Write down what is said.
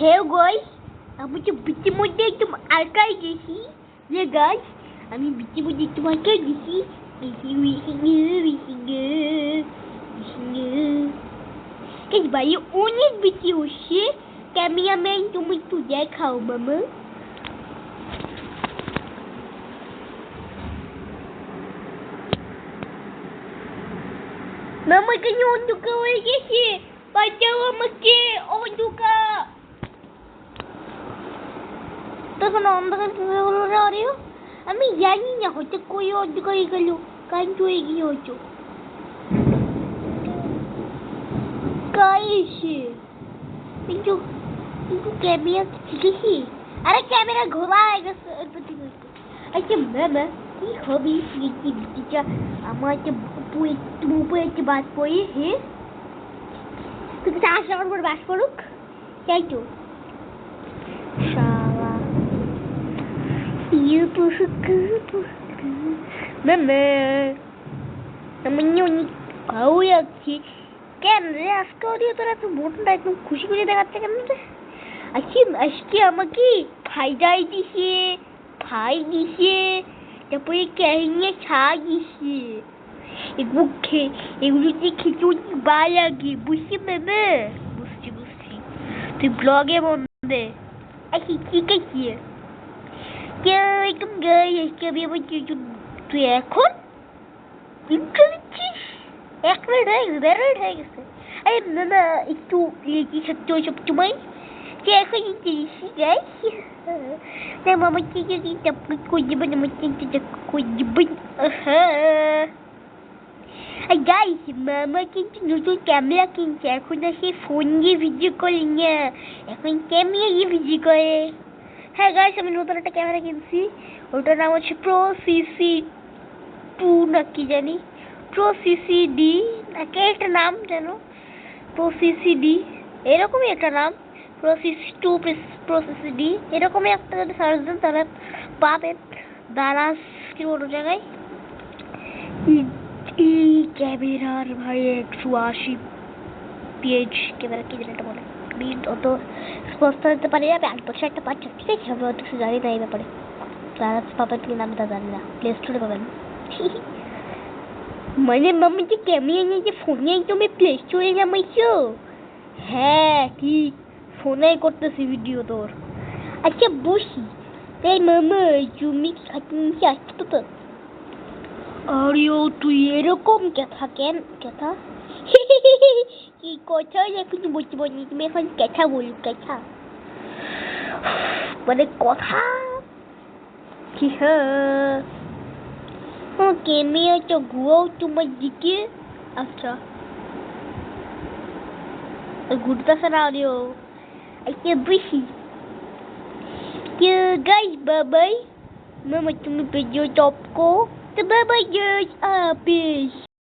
Hey guys, আমি তো বিচির মধ্যে একটু আটকাই গেছি যে গাছ আমি বিচির মধ্যে একটু আটকাই গেছি বাইরে অনেক বিচি হচ্ছে ক্যামেরাম্যান তুমি একটু দেখাও মামা মামা এখানে অন্ধকার হয়ে গেছে বাঁচাও আমাকে অন্ধকার তখন অন্ধকার কিভাবে হলো রে আমি জানি না হয়তো কই অন্ধকার হয়ে গেল কারেন্ট হয়ে গিয়ে হয়তো কাইসে কিন্তু ক্যামেরা শিখেছি আরে ক্যামেরা ঘোরা হয়ে গেছে আচ্ছা মামা কি হবি বিটিটা আমার তো উপরে একটু বাদ পড়ি হ্যাঁ তুই চাষ আমার উপর বাস করুক তাই তো Mama, অনেক ভালো লাগছে কেন রে আজকে তোরা এত বোনটা একদম খুশি করে দেখাচ্ছে কেন রে আজকে আমাকে ফাইডাই দিছে ফাই দিছে তারপরে ক্যারিংয়ে ছা দিছে এগুলোতে খেতে অনেক ভালো লাগে বুঝছি মামা বুঝছি তুই ব্লগে বন্ধে আচ্ছা ঠিক আছে তুই এখন এক মিনিট হয়ে গেছে ১২ মিনিট হয়ে গেছে আরে না একটু লেগে থাকতে ওইসব সময় যে এখন মামা কি যদি করে দেবেন আমার চিন্তা করে দেবেন গাইস মামা কিন্তু নতুন ক্যামেরা কিনছে এখন আর সে ফোন দিয়ে ভিডিও করে না এখন ক্যামেরা দিয়ে ভিডিও করে হ্যাঁ গাইস আমি নতুন একটা ক্যামেরা কিনছি ওটার নাম হচ্ছে প্রো সিসি 2 না কি জানি প্রো সিসি ডি নাকি একটা নাম জানো প্রো সিসি ডি এরকমই একটা নাম pro CC 2 pro CC D এরকমই একটা যদি সার্চ দেন তাহলে পাবেন দারাজ কি বড় জায়গায় এই ক্যামেরার ভাই 180 পিএইচ ক্যামেরা কি জানি এটা বলে অত সস্তা হতে পারে যাবে 8 বছর একটা পাচ্ছি ঠিক আছে আমি অত কিছু জানি না এই ব্যাপারে দারাজ পাবেন কি নাম তা জানি না প্লে স্টোরে পাবেন মানে মাম্মি যে ক্যামেরা নিয়ে যে ফোনে তুমি প্লে স্টোরে নামাইছো হ্যাঁ ঠিক ফোনে করতেছি ভিডিও তোর আচ্ছা বসি তাই মামা তুমি খাতে নিচে আসতো তো আরে ও তুই এরকম কথা কেন কথা কি কথা এখন বলতে পারি তুমি এখন কথা বলি কথা মানে কথা কি হ্যাঁ ক্যামেরা তো ঘুরাও তোমার দিকে আচ্ছা ঘুরতেছে না আরেও আচ্ছা বেশি guys bye bye mama তুমি ভিডিও টপ কো তো bye bye guys peace